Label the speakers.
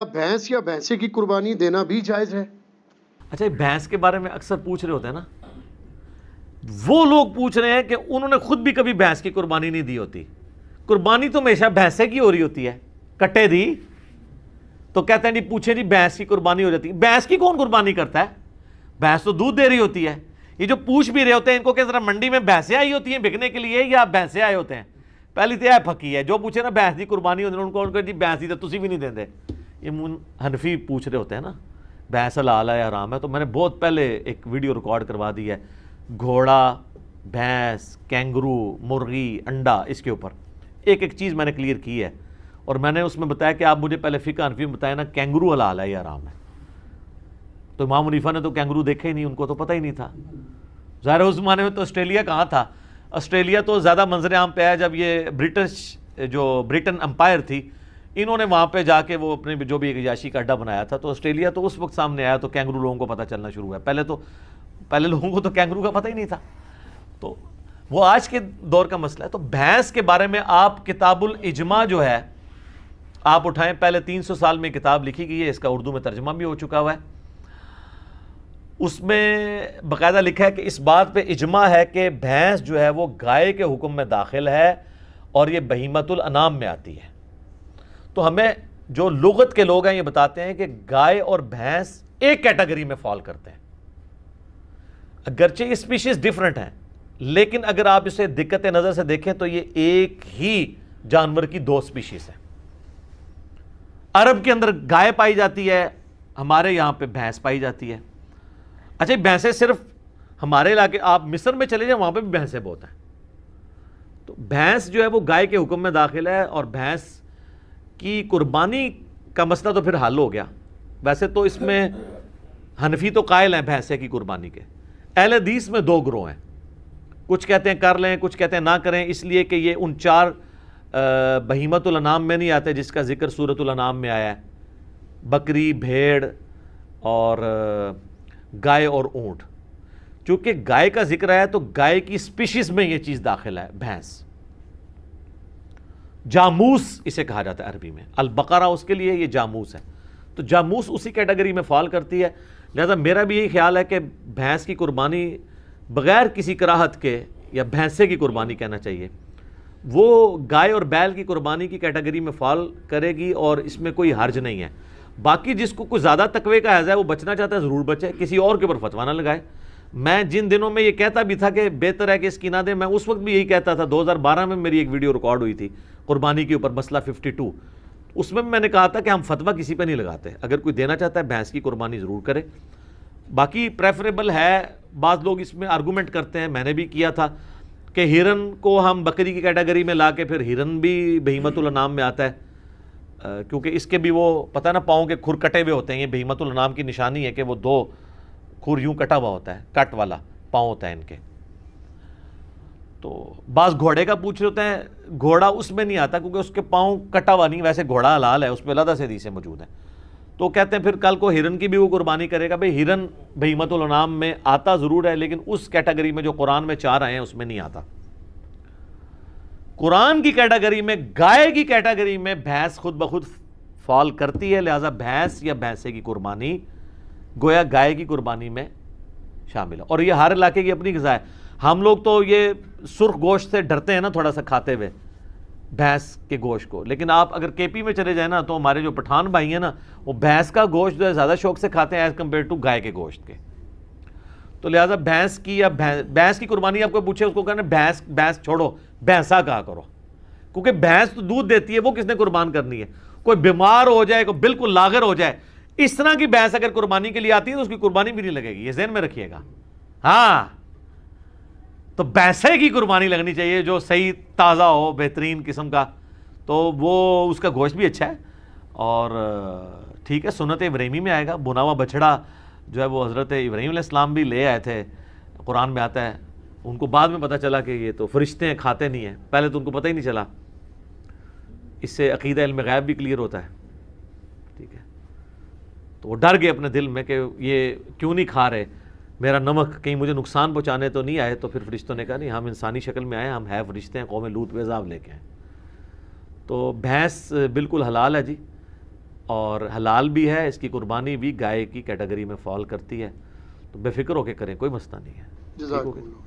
Speaker 1: بھینس یا بھینسے کی قربانی دینا بھی جائز ہے؟
Speaker 2: اچھا یہ بھینس کے بارے میں اکثر پوچھ رہے ہوتے ہیں نا، وہ لوگ پوچھ رہے ہیں کہ انہوں نے خود بھی کبھی بھینس کی قربانی نہیں دی ہوتی. قربانی تو ہمیشہ بھینسے کی ہو رہی ہوتی ہے. کٹے دی تو کہتے ہیں جی پوچھیں جی بھینس کی قربانی ہو جاتی ہے. بھینس کی کون قربانی کرتا ہے؟ بھینس تو دودھ دے رہی ہوتی ہے. یہ جو پوچھ بھی رہے ہوتے ہیں ان کو کہ ذرا منڈی میں بھینسیں آئی ہوتی ہیں بکنے کے لیے یا بھینسیں آئے ہوتے ہیں؟ پہلی تو یہ پھکی ہے، جو پوچھے نا بھینس کی قربانی ہوتی ہے ان کو جی بھینس دی تو تسی بھی نہیں دیندے. یہ حنفی پوچھ رہے ہوتے ہیں نا بھینس حلال ہے یا حرام ہے. تو میں نے بہت پہلے ایک ویڈیو ریکارڈ کروا دی ہے، گھوڑا، بھینس، کینگرو، مرغی، انڈا، اس کے اوپر ایک ایک چیز میں نے کلیئر کی ہے. اور میں نے اس میں بتایا کہ آپ مجھے پہلے فقہ حنفی میں بتایا نا کینگرو حلال ہے یا حرام ہے. تو امام حنیفہ نے تو کینگرو دیکھا ہی نہیں، ان کو تو پتہ ہی نہیں تھا. ظاہر اس زمانے میں تو آسٹریلیا کہاں تھا. آسٹریلیا تو زیادہ منظر عام پہ آیا جب یہ برٹن امپائر تھی، انہوں نے وہاں پہ جا کے وہ اپنے جو بھی ایک عیاشی کا اڈا بنایا تھا. تو آسٹریلیا تو اس وقت سامنے آیا تو کینگرو لوگوں کو پتہ چلنا شروع ہوا. پہلے لوگوں کو تو کینگرو کا پتہ ہی نہیں تھا. تو وہ آج کے دور کا مسئلہ ہے. تو بھینس کے بارے میں آپ کتاب الاجماع جو ہے آپ اٹھائیں، پہلے 300 سال میں کتاب لکھی گئی ہے، اس کا اردو میں ترجمہ بھی ہو چکا ہوا ہے. اس میں باقاعدہ لکھا ہے کہ اس بات پہ اجماع ہے کہ بھینس جو ہے وہ گائے کے حکم میں داخل ہے اور یہ بہیمۃ الانام میں آتی ہے. تو ہمیں جو لغت کے لوگ ہیں یہ بتاتے ہیں کہ گائے اور بھینس ایک کیٹیگری میں فال کرتے ہیں. اگرچہ یہ اسپیشیز ڈیفرنٹ ہیں لیکن اگر آپ اسے دقت نظر سے دیکھیں تو یہ ایک ہی جانور کی دو اسپیشیز ہیں. عرب کے اندر گائے پائی جاتی ہے، ہمارے یہاں پہ بھینس پائی جاتی ہے. اچھا بھینسیں صرف ہمارے علاقے، آپ مصر میں چلے جائیں وہاں پہ بھی بھینسیں بہت ہیں. تو بھینس جو ہے وہ گائے کے حکم میں داخل ہے اور بھینس کی قربانی کا مسئلہ تو پھر حل ہو گیا. ویسے تو اس میں حنفی تو قائل ہیں بھینسے کی قربانی کے. اہل حدیث میں دو گروہ ہیں، کچھ کہتے ہیں کر لیں، کچھ کہتے ہیں نہ کریں، اس لیے کہ یہ ان چار بہیمۃ الانام میں نہیں آتے جس کا ذکر سورۃ الانعام میں آیا ہے، بکری، بھیڑ اور گائے اور اونٹ. چونکہ گائے کا ذکر آیا تو گائے کی اسپیشیز میں یہ چیز داخل ہے. بھینس، جاموس اسے کہا جاتا ہے عربی میں، البقرہ اس کے لیے یہ جاموس ہے. تو جاموس اسی کیٹیگری میں فال کرتی ہے. لہذا میرا بھی یہی خیال ہے کہ بھینس کی قربانی بغیر کسی کراہت کے، یا بھینسے کی قربانی کہنا چاہیے، وہ گائے اور بیل کی قربانی کی کیٹیگری میں فال کرے گی اور اس میں کوئی حرج نہیں ہے. باقی جس کو کوئی زیادہ تقوی کا حیض ہے وہ بچنا چاہتا ہے ضرور بچے، کسی اور کے اوپر فتویٰ نہ لگائے. میں جن دنوں میں یہ کہتا بھی تھا کہ بہتر ہے کہ اس کی نہ دیں، میں اس وقت بھی یہی کہتا تھا. 2012 میں میری ایک ویڈیو ریکارڈ ہوئی تھی قربانی کے اوپر، مسئلہ 52. اس میں نے کہا تھا کہ ہم فتویٰ کسی پہ نہیں لگاتے، اگر کوئی دینا چاہتا ہے بھینس کی قربانی ضرور کرے. باقی پریفریبل ہے، بعض لوگ اس میں آرگومنٹ کرتے ہیں، میں نے بھی کیا تھا کہ ہرن کو ہم بکری کی کیٹیگری میں لا کے پھر ہرن بھی بہیمۃ الانام میں آتا ہے، کیونکہ اس کے بھی وہ پتہ نا پاؤں کے کھر کٹے ہوئے ہوتے ہیں. یہ بہیمۃ الانام کی نشانی ہے کہ وہ دو کھر یوں کٹا ہوا ہوتا ہے، کٹ والا پاؤں ہوتا ہے ان کے. تو بعض گھوڑے کا پوچھ رہے ہوتے ہیں، گھوڑا اس میں نہیں آتا کیونکہ اس کے پاؤں کٹا ہوا نہیں، ویسے گھوڑا حلال ہے، اس پہ علیحدہ سے حدیثیں موجود ہیں. تو کہتے ہیں پھر کل کو ہرن کی بھی وہ قربانی کرے گا. بھئی ہرن بہیمۃ الانام میں آتا ضرور ہے لیکن اس کیٹیگری میں جو قرآن میں 4 آئے ہیں اس میں نہیں آتا. قرآن کی کیٹیگری میں، گائے کی کیٹیگری میں بھینس خود بخود فال کرتی ہے. لہذا بھینس یا بھینسے کی قربانی گویا گائے کی قربانی میں شامل ہے. اور یہ ہر علاقے کی اپنی غذا ہے. ہم لوگ تو یہ سرخ گوشت سے ڈرتے ہیں نا تھوڑا سا کھاتے ہوئے، بھینس کے گوشت کو. لیکن آپ اگر کے پی میں چلے جائیں نا تو ہمارے جو پٹھان بھائی ہیں نا وہ بھینس کا گوشت جو ہے زیادہ شوق سے کھاتے ہیں ایز کمپیئر ٹو گائے کے گوشت کے. تو لہٰذا بھینس کی یا بھینس کی قربانی آپ کو پوچھے اس کو کہنا بھینس چھوڑو، بھینسا کہا کرو، کیونکہ بھینس تو دودھ دیتی ہے، وہ کس نے قربان کرنی ہے؟ کوئی بیمار ہو جائے، کوئی بالکل لاغر ہو جائے، اس طرح کی بھینس اگر قربانی کے لیے آتی ہے تو اس کی قربانی بھی نہیں لگے گی، یہ ذہن میں رکھیے گا. ہاں تو بھینسے کی قربانی لگنی چاہیے جو صحیح تازہ ہو، بہترین قسم کا، تو وہ اس کا گوشت بھی اچھا ہے. اور ٹھیک ہے، سنت ابراہیمی میں آئے گا. بنا ہوا بچڑا جو ہے وہ حضرت ابراہیم علیہ السلام بھی لے آئے تھے، قرآن میں آتا ہے. ان کو بعد میں پتہ چلا کہ یہ تو فرشتے ہیں، کھاتے نہیں ہیں. پہلے تو ان کو پتہ ہی نہیں چلا. اس سے عقیدہ علم غیب بھی کلیئر ہوتا ہے. ٹھیک ہے، تو وہ ڈر گئے اپنے دل میں کہ یہ کیوں نہیں کھا رہے، میرا نمک کہیں مجھے نقصان پہنچانے تو نہیں آئے. تو پھر فرشتوں نے کہا نہیں، ہم انسانی شکل میں آئے، ہم ہے فرشتے ہیں، قوم لوط پہ عذاب لے کے آئے. تو بھینس بالکل حلال ہے جی. اور حلال بھی ہے، اس کی قربانی بھی گائے کی کیٹیگری میں فال کرتی ہے، تو بے فکر ہو کے کریں، کوئی مسئلہ نہیں ہے.
Speaker 1: جزاک اللہ.